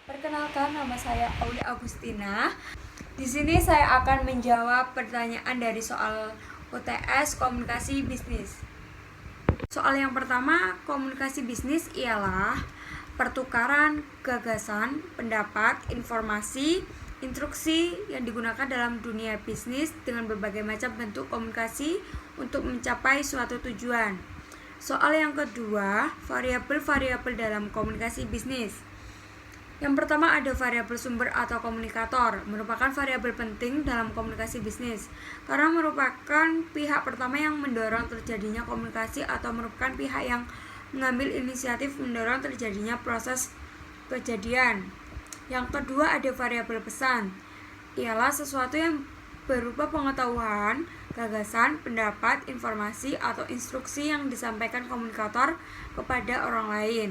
Perkenalkan, nama saya Auli Agustina. Di sini saya akan menjawab pertanyaan dari soal UTS Komunikasi Bisnis. Soal yang pertama, komunikasi bisnis ialah pertukaran gagasan, pendapat, informasi, instruksi yang digunakan dalam dunia bisnis dengan berbagai macam bentuk komunikasi untuk mencapai suatu tujuan. Soal yang kedua, variabel-variabel dalam komunikasi bisnis. Yang pertama ada variabel sumber atau komunikator, merupakan variabel penting dalam komunikasi bisnis karena merupakan pihak pertama yang mendorong terjadinya komunikasi atau merupakan pihak yang mengambil inisiatif mendorong terjadinya proses kejadian. Yang kedua ada variabel pesan, ialah sesuatu yang berupa pengetahuan, gagasan, pendapat, informasi, atau instruksi yang disampaikan komunikator kepada orang lain.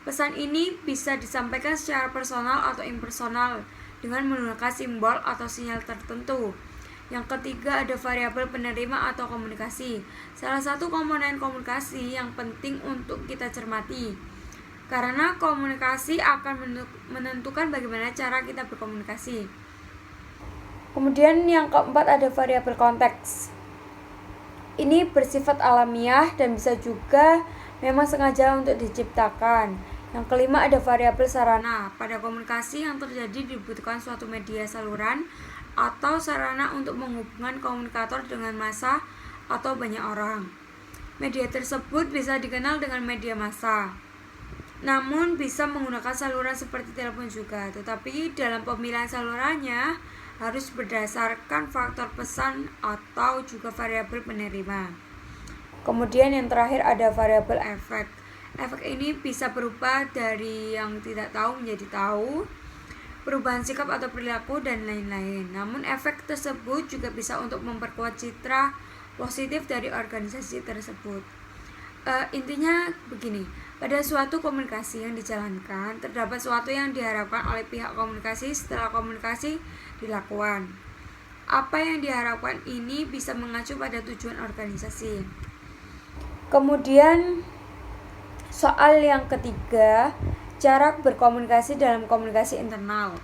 Pesan ini bisa disampaikan secara personal atau impersonal dengan menggunakan simbol atau sinyal tertentu. Yang ketiga ada variabel penerima atau komunikasi. Salah satu komponen komunikasi yang penting untuk kita cermati. Karena komunikasi akan menentukan bagaimana cara kita berkomunikasi. Kemudian yang keempat ada variabel konteks. Ini bersifat alamiah dan bisa juga memang sengaja untuk diciptakan. Yang kelima ada variabel sarana. Pada komunikasi yang terjadi dibutuhkan suatu media saluran atau sarana untuk menghubungkan komunikator dengan massa atau banyak orang. Media tersebut bisa dikenal dengan media massa. Namun bisa menggunakan saluran seperti telepon juga, tetapi dalam pemilihan salurannya harus berdasarkan faktor pesan atau juga variabel penerima. Kemudian yang terakhir ada variabel efek. Efek ini bisa berubah dari yang tidak tahu menjadi tahu, perubahan sikap atau perilaku, dan lain-lain. Namun efek tersebut juga bisa untuk memperkuat citra positif dari organisasi tersebut. Intinya begini, pada suatu komunikasi yang dijalankan, terdapat sesuatu yang diharapkan oleh pihak komunikasi setelah komunikasi dilakukan. Apa yang diharapkan ini bisa mengacu pada tujuan organisasi. Kemudian soal yang ketiga, cara berkomunikasi dalam komunikasi internal.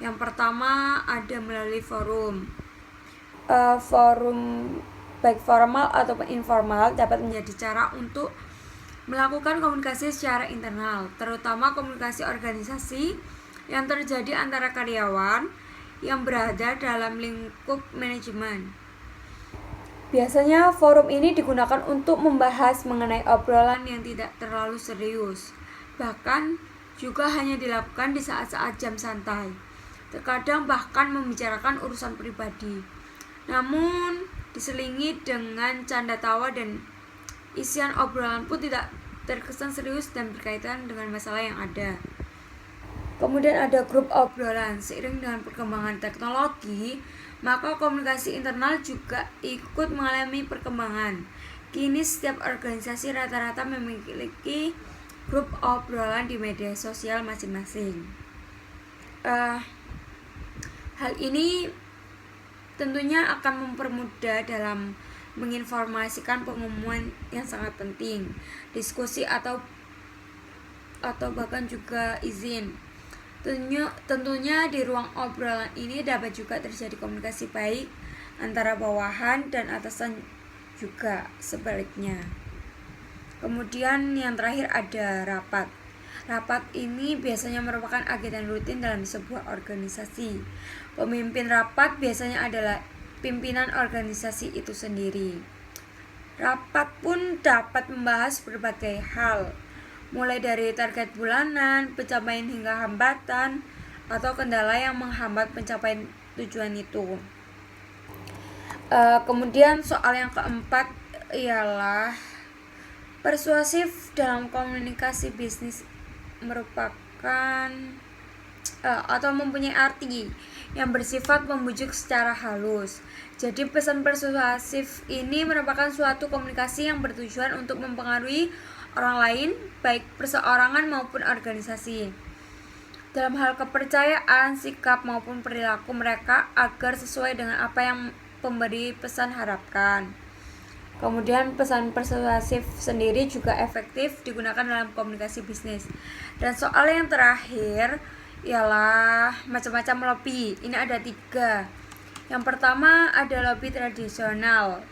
Yang pertama ada melalui forum. Forum baik formal ataupun informal dapat menjadi cara untuk melakukan komunikasi secara internal, terutama komunikasi organisasi yang terjadi antara karyawan yang berada dalam lingkup manajemen. Biasanya forum ini digunakan untuk membahas mengenai obrolan yang tidak terlalu serius. Bahkan juga hanya dilakukan di saat-saat jam santai. Terkadang bahkan membicarakan urusan pribadi. Namun diselingi dengan canda tawa dan isian obrolan pun tidak terkesan serius dan berkaitan dengan masalah yang ada. Kemudian ada grup obrolan. Seiring dengan perkembangan teknologi, maka komunikasi internal juga ikut mengalami perkembangan. Kini setiap organisasi rata-rata memiliki grup obrolan di media sosial masing-masing. Hal ini tentunya akan mempermudah dalam menginformasikan pengumuman yang sangat penting, diskusi atau bahkan juga izin. Tentunya di ruang obrolan ini dapat juga terjadi komunikasi baik antara bawahan dan atasan juga sebaliknya. Kemudian yang terakhir ada rapat. Rapat ini biasanya merupakan agenda rutin dalam sebuah organisasi. Pemimpin rapat biasanya adalah pimpinan organisasi itu sendiri. Rapat pun dapat membahas berbagai hal, mulai dari target bulanan, pencapaian hingga hambatan atau kendala yang menghambat pencapaian tujuan itu. Kemudian soal yang keempat ialah persuasif dalam komunikasi bisnis merupakan atau mempunyai arti yang bersifat membujuk secara halus. Jadi pesan persuasif ini merupakan suatu komunikasi yang bertujuan untuk mempengaruhi orang lain, baik perseorangan maupun organisasi, dalam hal kepercayaan, sikap maupun perilaku mereka agar sesuai dengan apa yang pemberi pesan harapkan. Kemudian pesan persuasif sendiri juga efektif digunakan dalam komunikasi bisnis. Dan soal yang terakhir ialah macam-macam lobby. Ini ada 3. Yang pertama ada lobby tradisional,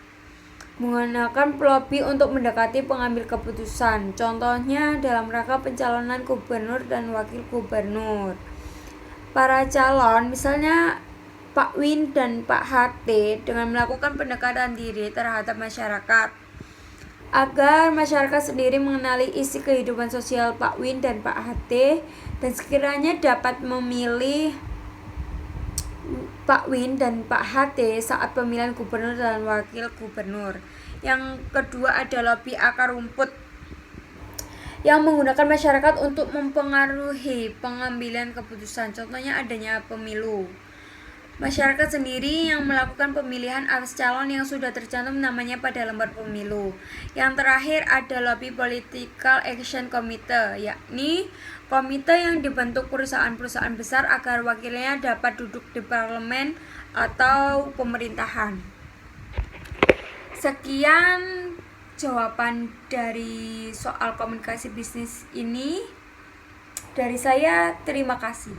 menggunakan lobby untuk mendekati pengambil keputusan. Contohnya dalam rangka pencalonan gubernur dan wakil gubernur. Para calon, misalnya Pak Win dan Pak HT, dengan melakukan pendekatan diri terhadap masyarakat agar masyarakat sendiri mengenali isi kehidupan sosial Pak Win dan Pak HT dan sekiranya dapat memilih Pak Win dan Pak HT saat pemilihan gubernur dan wakil gubernur. Yang kedua ada lobby akar rumput yang menggunakan masyarakat untuk mempengaruhi pengambilan keputusan. Contohnya adanya pemilu. Masyarakat sendiri yang melakukan pemilihan atas calon yang sudah tercantum namanya pada lembar pemilu. Yang terakhir ada lobby Political Action Committee, yakni komite yang dibentuk perusahaan-perusahaan besar agar wakilnya dapat duduk di parlemen atau pemerintahan. Sekian jawaban dari soal komunikasi bisnis ini dari saya. Terima kasih.